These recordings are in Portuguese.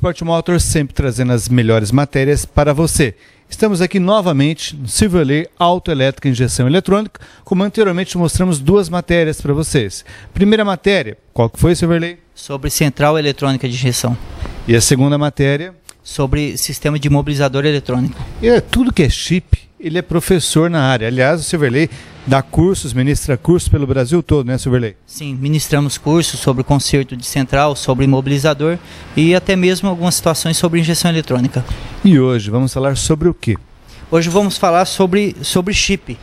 Sport Motors sempre trazendo as melhores matérias para você. Estamos aqui novamente no Silverley Autoelétrica Injeção Eletrônica, como anteriormente mostramos duas matérias para vocês. Primeira matéria, qual que foi, Silverley? Sobre central eletrônica de injeção. E a segunda matéria? Sobre sistema de imobilizador eletrônico. Tudo que é chip, ele é professor na área. Aliás, o Silverley dá cursos, ministra cursos pelo Brasil todo, né, Silverley? Sim, ministramos cursos sobre conserto de central, sobre imobilizador e até mesmo algumas situações sobre injeção eletrônica. E hoje vamos falar sobre o quê? Hoje vamos falar sobre chip.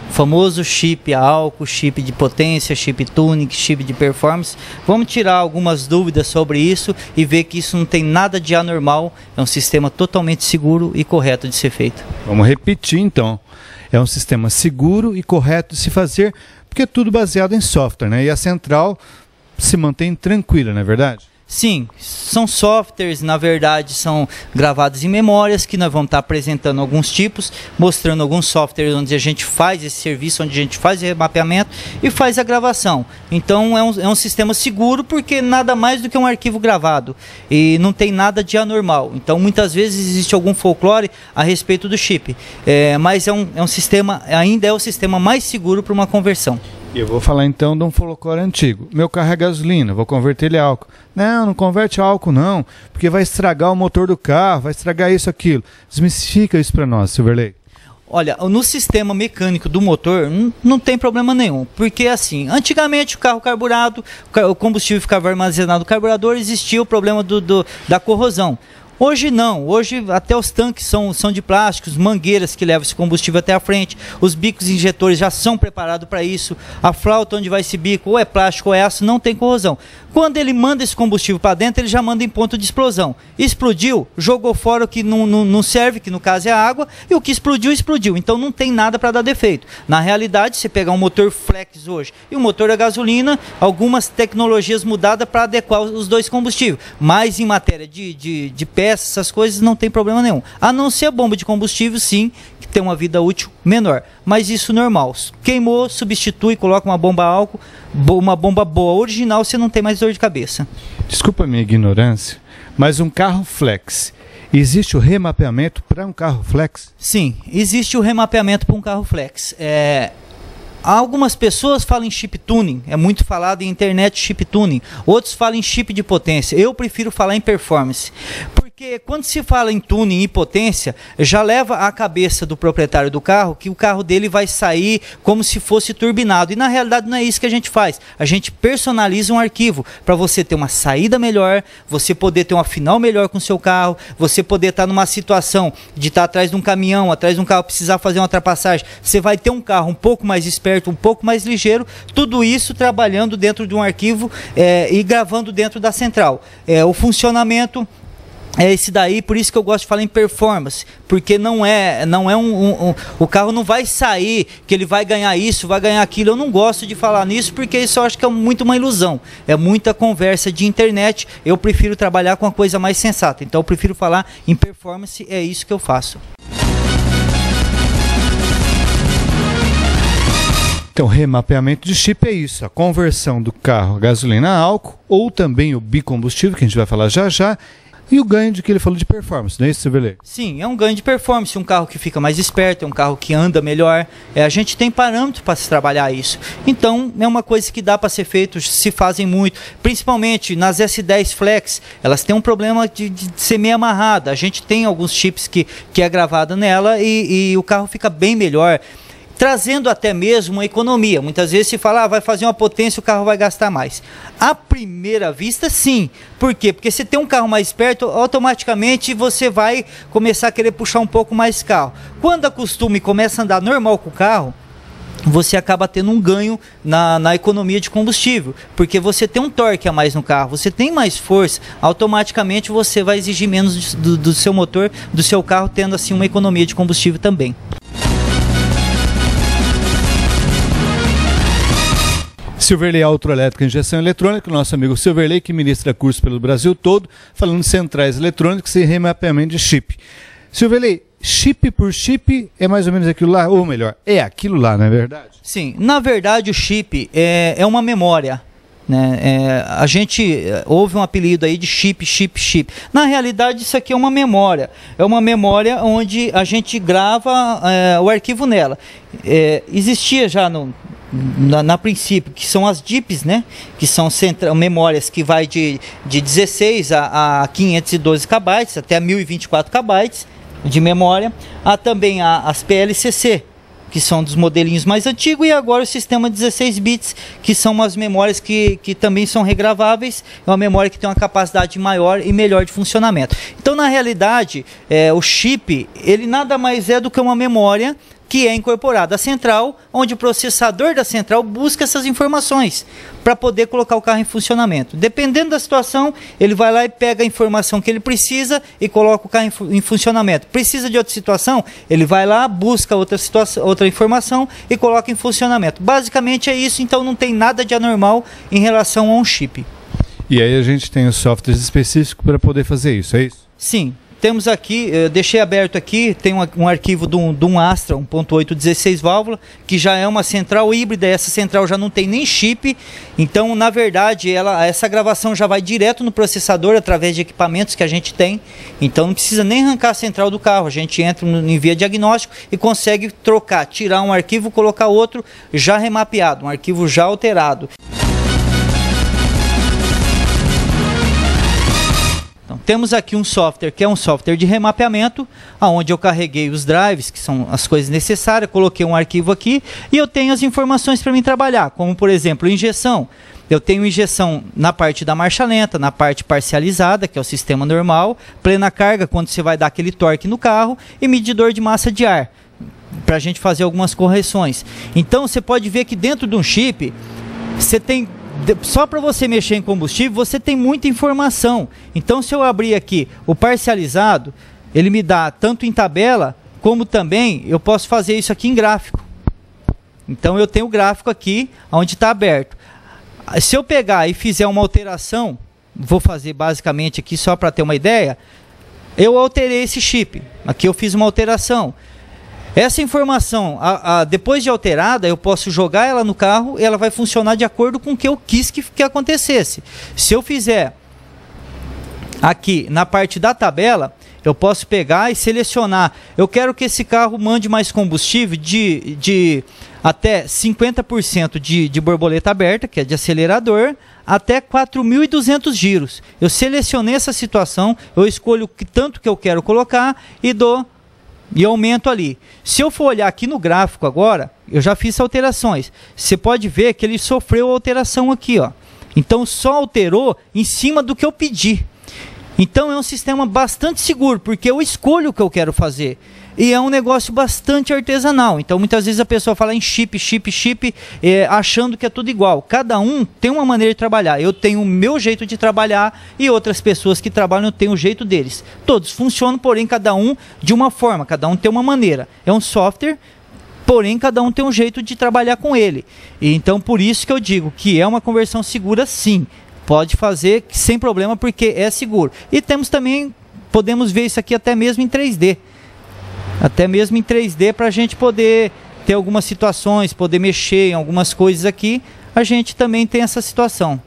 O famoso chip a álcool, chip de potência, chip tuning, chip de performance. Vamos tirar algumas dúvidas sobre isso e ver que isso não tem nada de anormal. É um sistema totalmente seguro e correto de ser feito. Vamos repetir então. É um sistema seguro e correto de se fazer, porque é tudo baseado em software, né? E a central se mantém tranquila, não é verdade? Sim, são softwares, na verdade são gravados em memórias que nós vamos estar apresentando alguns tipos, mostrando alguns softwares onde a gente faz esse serviço, onde a gente faz o remapeamento e faz a gravação. Então é um sistema seguro porque nada mais do que um arquivo gravado e não tem nada de anormal. Então muitas vezes existe algum folclore a respeito do chip, mas é um sistema, ainda é o sistema mais seguro para uma conversão. Eu vou falar então de um folclore antigo. Meu carro é gasolina, vou converter ele a álcool. Não converte a álcool não, porque vai estragar o motor do carro, vai estragar isso, aquilo. Desmistifica isso para nós, Silverley. Olha, no sistema mecânico do motor não tem problema nenhum, porque assim, antigamente o carro carburado, o combustível ficava armazenado no carburador, existia o problema da corrosão. Hoje não, hoje até os tanques são de plásticos, mangueiras que levam esse combustível até a frente, os bicos injetores já são preparados para isso, a flauta onde vai esse bico ou é plástico ou é aço, não tem corrosão. Quando ele manda esse combustível para dentro, ele já manda em ponto de explosão. Explodiu, jogou fora o que não serve, que no caso é a água, e o que explodiu, explodiu. Então não tem nada para dar defeito. Na realidade, se pegar um motor flex hoje e um motor a gasolina, algumas tecnologias mudadas para adequar os dois combustíveis. Mas em matéria de peças, essas coisas não tem problema nenhum. A não ser a bomba de combustível, sim, que tem uma vida útil menor. Mas isso normal. Queimou, substitui, coloca uma bomba a álcool, uma bomba boa, original, você não tem mais dor de cabeça. Desculpa a minha ignorância, mas um carro flex, existe o remapeamento para um carro flex? Sim, existe o remapeamento para um carro flex. Algumas pessoas falam em chip tuning, é muito falado em internet chip tuning, outros falam em chip de potência, eu prefiro falar em performance, porque quando se fala em tuning e potência, já leva à cabeça do proprietário do carro que o carro dele vai sair como se fosse turbinado, e na realidade não é isso que a gente faz, a gente personaliza um arquivo para você ter uma saída melhor, você poder ter uma final melhor com o seu carro, você poder estar numa situação de estar atrás de um caminhão, atrás de um carro, precisar fazer uma ultrapassagem, você vai ter um carro um pouco mais esperto, um pouco mais ligeiro, tudo isso trabalhando dentro de um arquivo e gravando dentro da central. O funcionamento é esse daí, por isso que eu gosto de falar em performance, porque não é o carro não vai sair, que ele vai ganhar isso, vai ganhar aquilo. Eu não gosto de falar nisso, porque isso eu acho que é muito uma ilusão, é muita conversa de internet. Eu prefiro trabalhar com a coisa mais sensata, então eu prefiro falar em performance, é isso que eu faço. Então, remapeamento de chip é isso, a conversão do carro a gasolina a álcool, ou também o bicombustível, que a gente vai falar já já, e o ganho de que ele falou de performance, não é isso, Silverley? Sim, é um ganho de performance, um carro que fica mais esperto, é um carro que anda melhor, a gente tem parâmetros para se trabalhar isso. Então, é uma coisa que dá para ser feito, se fazem muito, principalmente nas S10 Flex, elas têm um problema de ser meio amarrada, a gente tem alguns chips que é gravado nela e o carro fica bem melhor, trazendo até mesmo uma economia. Muitas vezes se fala, vai fazer uma potência, o carro vai gastar mais. À primeira vista, sim. Por quê? Porque se tem um carro mais perto, automaticamente você vai começar a querer puxar um pouco mais carro. Quando acostuma e começa a andar normal com o carro, você acaba tendo um ganho na economia de combustível, porque você tem um torque a mais no carro, você tem mais força, automaticamente você vai exigir menos do seu motor, do seu carro, tendo assim uma economia de combustível também. Silverley Autoelétrica Injeção Eletrônica, nosso amigo Silverley, que ministra curso pelo Brasil todo, falando de centrais eletrônicas e remapeamento de chip. Silverley, chip por chip é mais ou menos aquilo lá, ou melhor, é aquilo lá, não é verdade? Sim, na verdade o chip é uma memória. né? A gente houve um apelido aí de chip. Na realidade, isso aqui é uma memória. É uma memória onde a gente grava o arquivo nela. Existia já na princípio, que são as DIPs, né? Que são memórias que vai de 16 a 512 KB, até 1024 KB de memória. Há também as PLCC, que são dos modelinhos mais antigos, e agora o sistema 16 bits, que são umas memórias que também são regraváveis, é uma memória que tem uma capacidade maior e melhor de funcionamento. Então, na realidade, o chip, ele nada mais é do que uma memória que é incorporada à central, onde o processador da central busca essas informações para poder colocar o carro em funcionamento. Dependendo da situação, ele vai lá e pega a informação que ele precisa e coloca o carro em funcionamento. Precisa de outra situação, ele vai lá, busca outra informação e coloca em funcionamento. Basicamente é isso, então não tem nada de anormal em relação a um chip. E aí a gente tem os softwares específicos para poder fazer isso, é isso? Sim. Temos aqui, eu deixei aberto aqui, tem um arquivo de um Astra 1.8 16 válvula, que já é uma central híbrida. Essa central já não tem nem chip, então na verdade essa gravação já vai direto no processador através de equipamentos que a gente tem, então não precisa nem arrancar a central do carro, a gente entra em via diagnóstico e consegue trocar, tirar um arquivo, colocar outro já remapeado, um arquivo já alterado. Temos aqui um software que é um software de remapeamento, onde eu carreguei os drives, que são as coisas necessárias, coloquei um arquivo aqui e eu tenho as informações para mim trabalhar, como por exemplo injeção. Eu tenho injeção na parte da marcha lenta, na parte parcializada, que é o sistema normal, plena carga, quando você vai dar aquele torque no carro, e medidor de massa de ar, para a gente fazer algumas correções. Então você pode ver que dentro de um chip, você tem... Só para você mexer em combustível, você tem muita informação. Então, se eu abrir aqui o parcializado, ele me dá tanto em tabela, como também eu posso fazer isso aqui em gráfico. Então, eu tenho o gráfico aqui, onde está aberto. Se eu pegar e fizer uma alteração, vou fazer basicamente aqui só para ter uma ideia, eu alterei esse chip. Aqui eu fiz uma alteração. Essa informação, depois de alterada, eu posso jogar ela no carro e ela vai funcionar de acordo com o que eu quis que acontecesse. Se eu fizer aqui na parte da tabela, eu posso pegar e selecionar. Eu quero que esse carro mande mais combustível de até 50% de borboleta aberta, que é de acelerador, até 4.200 giros. Eu selecionei essa situação, eu escolho o tanto que eu quero colocar e aumento ali. Se eu for olhar aqui no gráfico agora, eu já fiz alterações. Você pode ver que ele sofreu alteração aqui, ó. Então só alterou em cima do que eu pedi. Então é um sistema bastante seguro, porque eu escolho o que eu quero fazer. E é um negócio bastante artesanal. Então muitas vezes a pessoa fala em chip, achando que é tudo igual. Cada um tem uma maneira de trabalhar. Eu tenho o meu jeito de trabalhar e outras pessoas que trabalham têm o jeito deles. Todos funcionam, porém cada um de uma forma, cada um tem uma maneira. É um software, porém cada um tem um jeito de trabalhar com ele. E então por isso que eu digo que é uma conversão segura, sim. Pode fazer sem problema, porque é seguro. E temos também, podemos ver isso aqui até mesmo em 3D. Até mesmo em 3D, para a gente poder ter algumas situações, poder mexer em algumas coisas aqui, a gente também tem essa situação.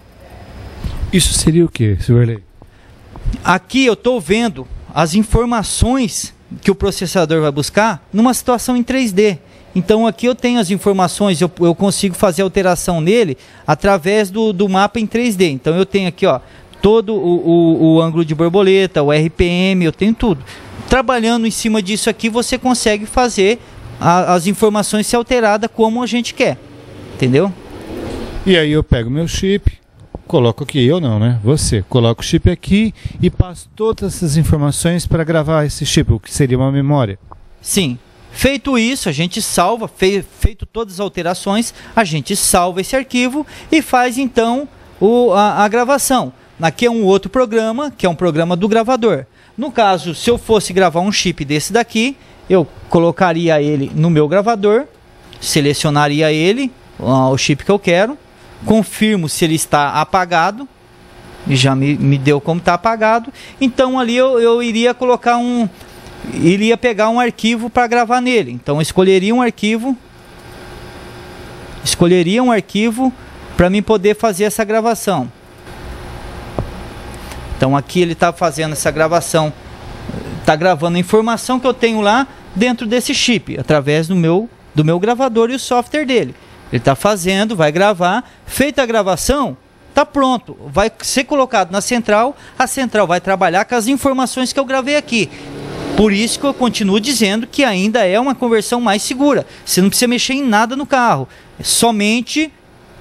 Isso seria o que, Silverley? Aqui eu estou vendo as informações que o processador vai buscar numa situação em 3D. Então aqui eu tenho as informações, eu consigo fazer alteração nele através do mapa em 3D. Então eu tenho aqui, ó, todo o ângulo de borboleta, o RPM, eu tenho tudo. Trabalhando em cima disso aqui, você consegue fazer as informações ser alteradas como a gente quer. Entendeu? E aí eu pego meu chip, coloco aqui, eu não, né? Você coloca o chip aqui e passo todas essas informações para gravar esse chip, o que seria uma memória. Sim. Feito isso, a gente salva, feito todas as alterações, a gente salva esse arquivo e faz então a gravação. Aqui é um outro programa, que é um programa do gravador. No caso, se eu fosse gravar um chip desse daqui, eu colocaria ele no meu gravador, selecionaria ele, o chip que eu quero, confirmo se ele está apagado, e já me deu como está apagado, então ali eu iria colocar iria pegar um arquivo para gravar nele. Então eu escolheria um arquivo para mim poder fazer essa gravação. Então aqui ele está fazendo essa gravação, está gravando a informação que eu tenho lá dentro desse chip, através do meu gravador e o software dele. Ele está fazendo, vai gravar, feita a gravação, está pronto, vai ser colocado na central, a central vai trabalhar com as informações que eu gravei aqui. Por isso que eu continuo dizendo que ainda é uma conversão mais segura. Você não precisa mexer em nada no carro, é somente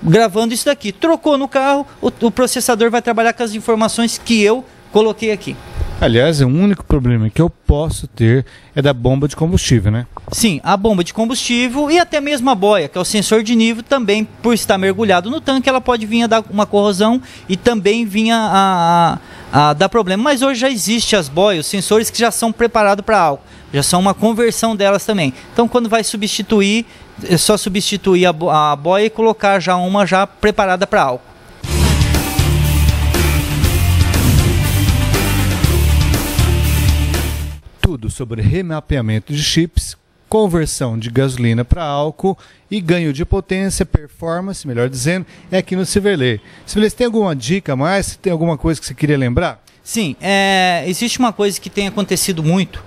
gravando isso daqui. Trocou no carro, o processador vai trabalhar com as informações que eu coloquei aqui. Aliás, o único problema que eu posso ter é da bomba de combustível, né? Sim, a bomba de combustível e até mesmo a boia, que é o sensor de nível, também por estar mergulhado no tanque, ela pode vir a dar uma corrosão e também vir a dar problema. Mas hoje já existe as boias, os sensores que já são preparados para álcool, já são uma conversão delas também. Então quando vai substituir, é só substituir a boia e colocar já uma já preparada para álcool. Tudo sobre remapeamento de chips, conversão de gasolina para álcool e ganho de potência, performance, melhor dizendo, é aqui no Silverlay. Silverlay, você tem alguma dica a mais? Tem alguma coisa que você queria lembrar? Sim, existe uma coisa que tem acontecido muito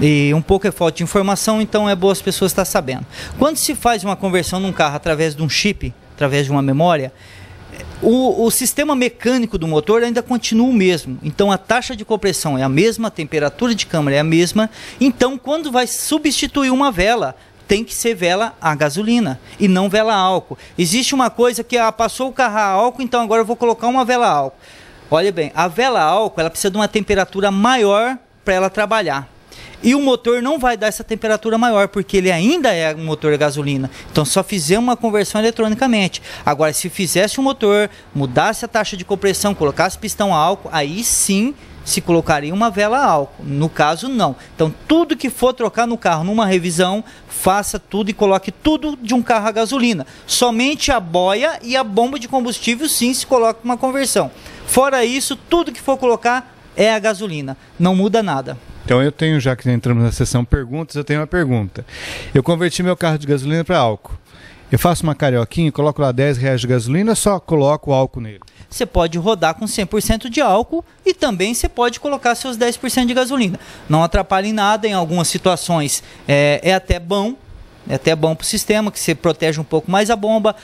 e um pouco é falta de informação, então é bom as pessoas estar sabendo. Quando se faz uma conversão num carro através de um chip, através de uma memória, o sistema mecânico do motor ainda continua o mesmo. Então a taxa de compressão é a mesma, a temperatura de câmara é a mesma. Então quando vai substituir uma vela, tem que ser vela a gasolina e não vela a álcool. Existe uma coisa que passou o carro a álcool, então agora eu vou colocar uma vela a álcool. Olha bem, a vela a álcool ela precisa de uma temperatura maior para ela trabalhar. E o motor não vai dar essa temperatura maior, porque ele ainda é um motor a gasolina. Então só fizemos uma conversão eletronicamente. Agora, se fizesse um motor, mudasse a taxa de compressão, colocasse pistão a álcool, aí sim se colocaria uma vela a álcool. No caso, não. Então tudo que for trocar no carro numa revisão, faça tudo e coloque tudo de um carro a gasolina. Somente a boia e a bomba de combustível sim se coloca uma conversão. Fora isso, tudo que for colocar é a gasolina. Não muda nada. Então eu tenho, já que entramos na sessão perguntas, eu tenho uma pergunta. Eu converti meu carro de gasolina para álcool. Eu faço uma carioquinha, coloco lá R$10 de gasolina, só coloco o álcool nele. Você pode rodar com 100% de álcool e também você pode colocar seus 10% de gasolina. Não atrapalha em nada, em algumas situações é até bom. É até bom para o sistema, que você protege um pouco mais a bomba.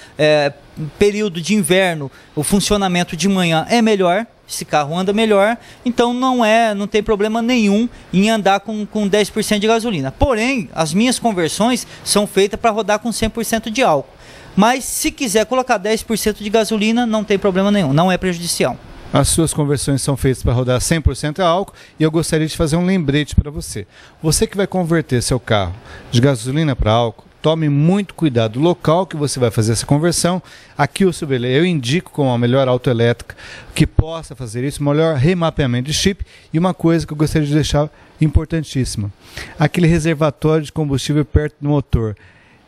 Período de inverno, o funcionamento de manhã é melhor. Esse carro anda melhor, então não tem problema nenhum em andar com 10% de gasolina. Porém, as minhas conversões são feitas para rodar com 100% de álcool. Mas se quiser colocar 10% de gasolina, não tem problema nenhum, não é prejudicial. As suas conversões são feitas para rodar 100% a álcool e eu gostaria de fazer um lembrete para você. Você que vai converter seu carro de gasolina para álcool, tome muito cuidado no local que você vai fazer essa conversão. Aqui o Silverlay eu indico como a melhor autoelétrica que possa fazer isso, o melhor remapeamento de chip. E uma coisa que eu gostaria de deixar importantíssima, aquele reservatório de combustível perto do motor.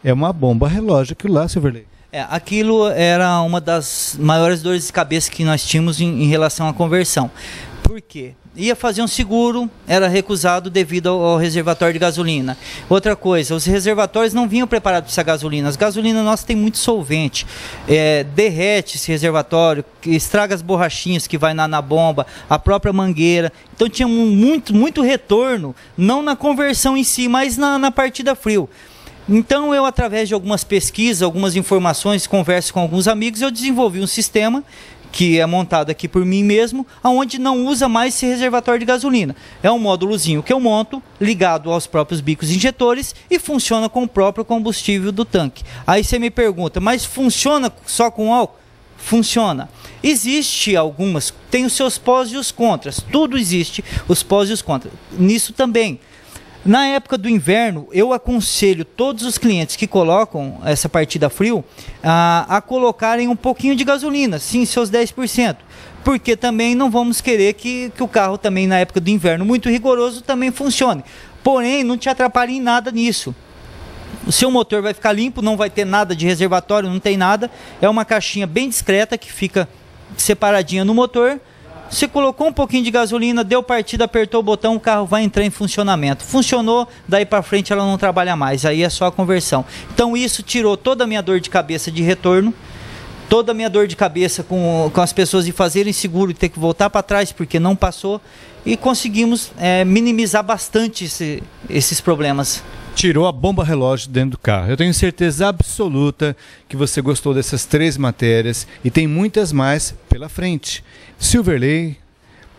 É uma bomba relógio aquilo lá, Silverlay. Aquilo era uma das maiores dores de cabeça que nós tínhamos em relação à conversão. Por quê? Ia fazer um seguro, era recusado devido ao reservatório de gasolina. Outra coisa, os reservatórios não vinham preparados para essa gasolina. As gasolinas nossas têm muito solvente. Derrete esse reservatório, estraga as borrachinhas que vai na bomba, a própria mangueira. Então tinha muito retorno, não na conversão em si, mas na partida frio. Então eu, através de algumas pesquisas, algumas informações, converso com alguns amigos, eu desenvolvi um sistema que é montado aqui por mim mesmo, onde não usa mais esse reservatório de gasolina. É um módulozinho que eu monto, ligado aos próprios bicos injetores e funciona com o próprio combustível do tanque. Aí você me pergunta, mas funciona só com álcool? Funciona. Existe algumas, tem os seus pós e os contras, tudo existe, os pós e os contras. Nisso também. Na época do inverno, eu aconselho todos os clientes que colocam essa partida frio a colocarem um pouquinho de gasolina, sim, seus 10%. Porque também não vamos querer que o carro também na época do inverno muito rigoroso também funcione. Porém, não te atrapalhe em nada nisso. O seu motor vai ficar limpo, não vai ter nada de reservatório, não tem nada. É uma caixinha bem discreta que fica separadinha no motor. Você colocou um pouquinho de gasolina, deu partida, apertou o botão, o carro vai entrar em funcionamento. Funcionou, daí para frente ela não trabalha mais, aí é só a conversão. Então isso tirou toda a minha dor de cabeça de retorno. toda a minha dor de cabeça com as pessoas de fazerem seguro e ter que voltar para trás porque não passou, e conseguimos minimizar bastante esses problemas. Tirou a bomba relógio dentro do carro. Eu tenho certeza absoluta que você gostou dessas 3 matérias e tem muitas mais pela frente. Silverley,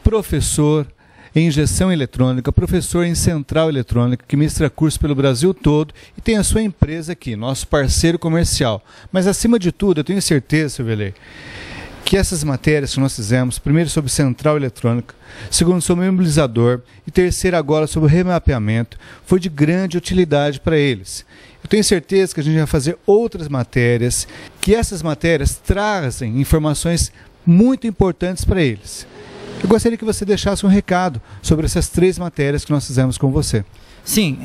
professor em injeção eletrônica, professor em central eletrônica, que ministra curso pelo Brasil todo e tem a sua empresa aqui, nosso parceiro comercial. Mas acima de tudo, eu tenho certeza, Silverley, que essas matérias que nós fizemos, primeiro sobre central eletrônica, segundo sobre o mobilizador e terceiro agora sobre o remapeamento, foi de grande utilidade para eles. Eu tenho certeza que a gente vai fazer outras matérias, que essas matérias trazem informações muito importantes para eles. Eu gostaria que você deixasse um recado sobre essas 3 matérias que nós fizemos com você. Sim,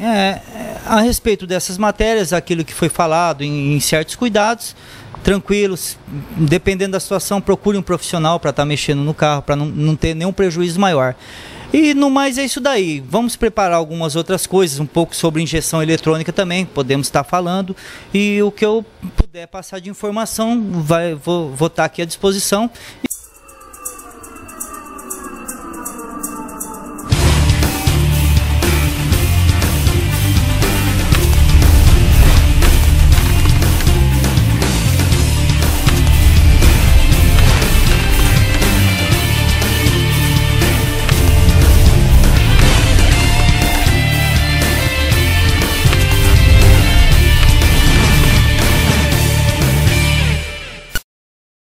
a respeito dessas matérias, aquilo que foi falado em certos cuidados, tranquilos, dependendo da situação, procure um profissional para estar mexendo no carro, para não ter nenhum prejuízo maior. E no mais é isso daí. Vamos preparar algumas outras coisas, um pouco sobre injeção eletrônica também, podemos estar falando. E o que eu puder passar de informação, vou estar aqui à disposição.